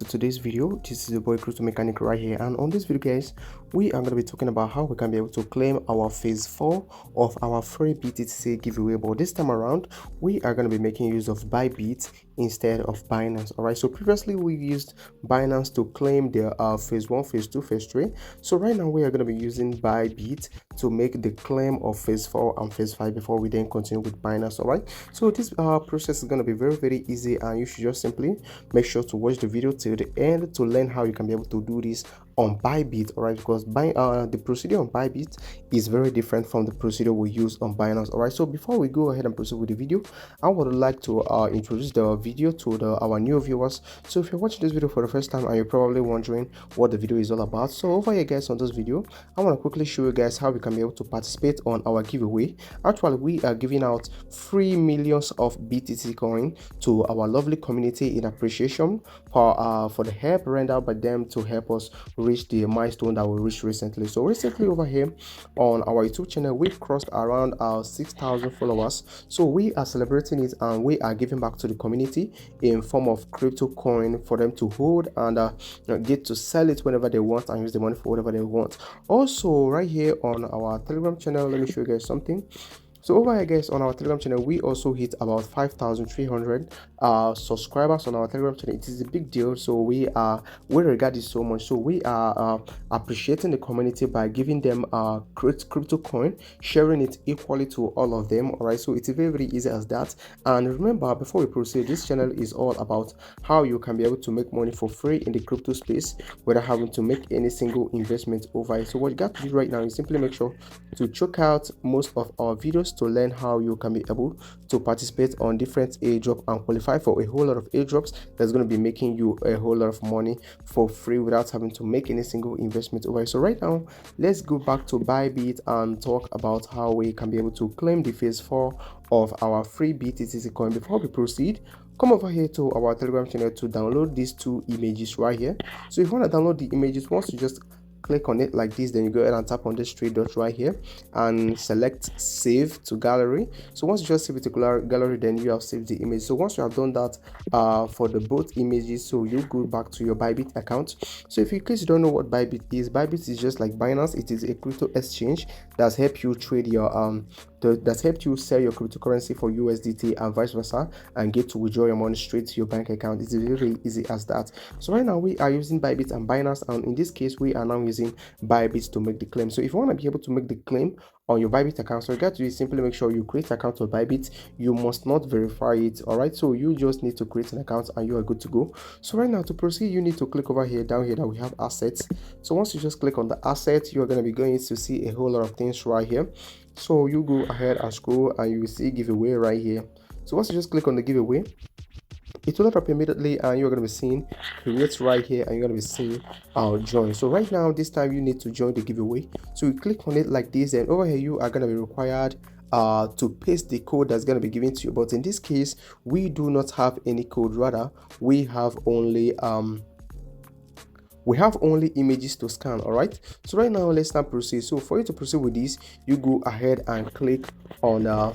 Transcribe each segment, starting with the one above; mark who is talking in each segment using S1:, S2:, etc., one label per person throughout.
S1: today's video. This is the boy crypto mechanic right here, and on this video guys, we are going to be talking about how we can be able to claim our phase 4 of our free BTTC giveaway. But this time around, we are going to be making use of Bybit instead of Binance. All right, so previously we used Binance to claim their phase 1, phase 2, phase 3. So right now we are going to be using Bybit to make the claim of phase 4 and phase 5 before we then continue with Binance. All right, so this process is going to be very easy, and you should just simply make sure to watch the video till the end to learn how you can be able to do this on Bybit. All right, because the procedure on Bybit is very different from the procedure we use on Binance. All right, so before we go ahead and proceed with the video, I would like to introduce the video to our new viewers. So if you're watching this video for the first time and you're probably wondering what the video is all about, so over here guys, on this video I want to quickly show you guys how we can be able to participate on our giveaway. Actually, we are giving out 3 millions of BTC coin to our lovely community in appreciation for the help rendered by them to help us reach the milestone that we reached recently. So recently over here on our YouTube channel, we've crossed around our 6,000 followers. So we are celebrating it, and we are giving back to the community in form of crypto coin for them to hold and get to sell it whenever they want and use the money for whatever they want. Also right here on our Telegram channel, let me show you guys something. So over here guys, on our Telegram channel, we also hit about 5,300 subscribers on our Telegram channel. It is a big deal, so we regard it so much. So we are appreciating the community by giving them crypto coin, sharing it equally to all of them. All right, so it's very easy as that. And remember, before we proceed, this channel is all about how you can be able to make money for free in the crypto space without having to make any single investment over it. So what you got to do right now is simply make sure to check out most of our videos to learn how you can be able to participate on different airdrop and qualify for a whole lot of airdrops that's going to be making you a whole lot of money for free without having to make any single investment over it. So right now, let's go back to Bybit and talk about how we can be able to claim the phase 4 of our free BTTC coin. Before we proceed, come over here to our Telegram channel to download these 2 images right here. So if you want to download the images, once you just click on it like this, then you go ahead and tap on this 3 dots right here and select save to gallery. So once you just save it to gallery, then you have saved the image. So once you have done that for the both images, so you go back to your Bybit account. So if in case you don't know what Bybit is just like Binance. It is a crypto exchange that's help you trade your that's helped you sell your cryptocurrency for USDT and vice versa, and get to withdraw your money straight to your bank account. It's very easy as that. So right now we are using Bybit and Binance, and in this case we are now using Bybit to make the claim. So if you want to be able to make the claim on your Bybit account, so you got to do simply make sure you create an account on Bybit. You must not verify it. All right, so you just need to create an account and you are good to go. So right now, to proceed, you need to click over here down here that we have assets. So once you just click on the asset, you are going to be going to see a whole lot of things right here. So you go ahead and scroll and you will see giveaway right here. So once you just click on the giveaway, it will drop immediately, and you're going to be seeing create right here, and you're going to be seeing join. So right now, this time you need to join the giveaway. So you click on it like this, and over here you are going to be required to paste the code that's going to be given to you. But in this case, we do not have any code. Rather, we have only images to scan. All right, so right now let's now proceed. So for you to proceed with this, you go ahead and click on the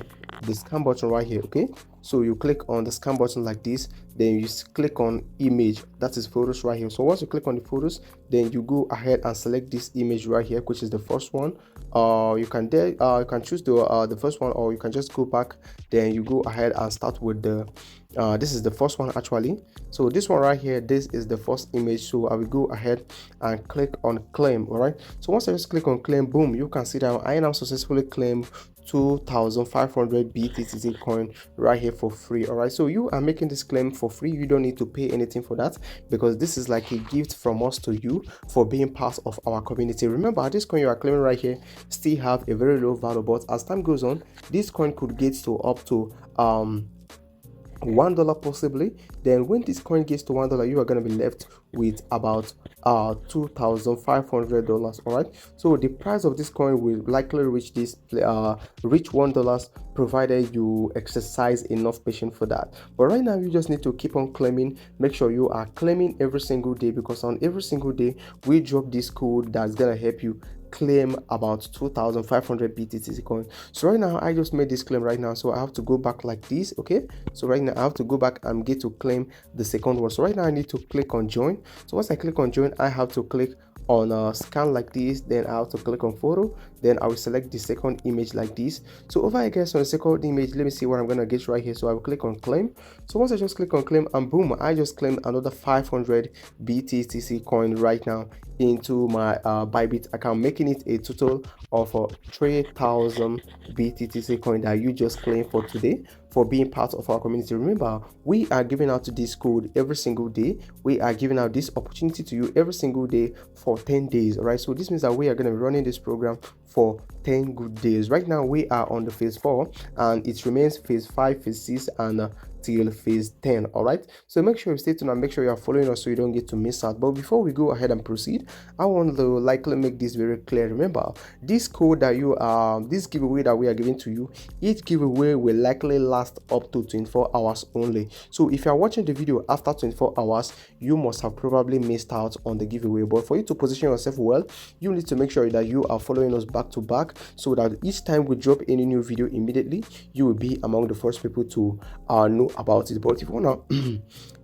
S1: scan button right here. Okay, so you click on the scan button like this, then you click on image, that is photos right here. So once you click on the photos, then you go ahead and select this image right here, which is the first one. You can choose the first one, or you can just go back, then you go ahead and start with the this is the first one actually. So this one right here, this is the first image. So I will go ahead and click on claim. All right, so once I just click on claim, boom, you can see that I now successfully claimed 2,500 BTTC coin right here for free. All right, so you are making this claim for free. You don't need to pay anything for that, because this is like a gift from us to you for being part of our community. Remember, this coin you are claiming right here still have a very low value, but as time goes on, this coin could get to up to $1 possibly. Then when this coin gets to $1, you are going to be left with about $2,500. all right, so the price of this coin will likely reach $1, provided you exercise enough patience for that. But right now, you just need to keep on claiming. Make sure you are claiming every single day, because on every single day we drop this code that's gonna help you claim about 2,500 BTTC coin. So right now I just made this claim right now, so I have to go back like this. Okay, so right now I have to go back and get to claim the second one. So right now I need to click on join. So once I click on join, I have to click on scan like this, then I have to click on photo, then I will select the second image like this. So over here guys, on the second image, let me see what I'm gonna get right here. So I will click on claim. So once I just click on claim, and boom, I just claimed another 500 BTTC coin right now into my Bybit account, making it a total of 3,000 BTTC coin that you just claimed for today for being part of our community. Remember, we are giving out this code every single day. We are giving out this opportunity to you every single day for 10 days. All right, so this means that we are going to be running this program for 10 good days. Right now we are on the phase 4 and it remains phase 5, phase 6 and till phase 10. All right, so make sure you stay tuned and make sure you are following us so you don't get to miss out. But before we go ahead and proceed, I want to likely make this very clear. Remember, this code that you this giveaway that we are giving to you, each giveaway will likely last up to 24 hours only. So if you are watching the video after 24 hours, you must have probably missed out on the giveaway. But for you to position yourself well, you need to make sure that you are following us back to back, so that each time we drop any new video, immediately you will be among the first people to know about it. But if you wanna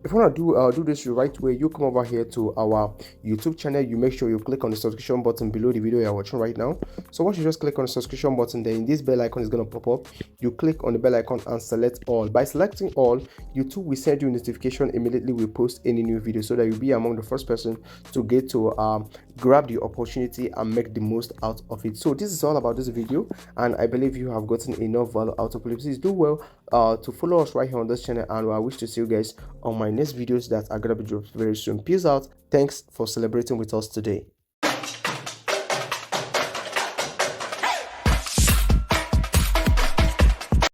S1: if you wanna do this the right way, you come over here to our YouTube channel. You make sure you click on the subscription button below the video you're watching right now. So once you just click on the subscription button, then this bell icon is gonna pop up. You click on the bell icon and select all. By selecting all, YouTube will send you a notification immediately we post any new video, so that you'll be among the first person to get to grab the opportunity and make the most out of it. So this is all about this video, and I believe you have gotten enough value out of it. Please do well to follow us right here on this channel, and I wish to see you guys on my next videos that are gonna be dropped very soon. Peace out. Thanks for celebrating with us today.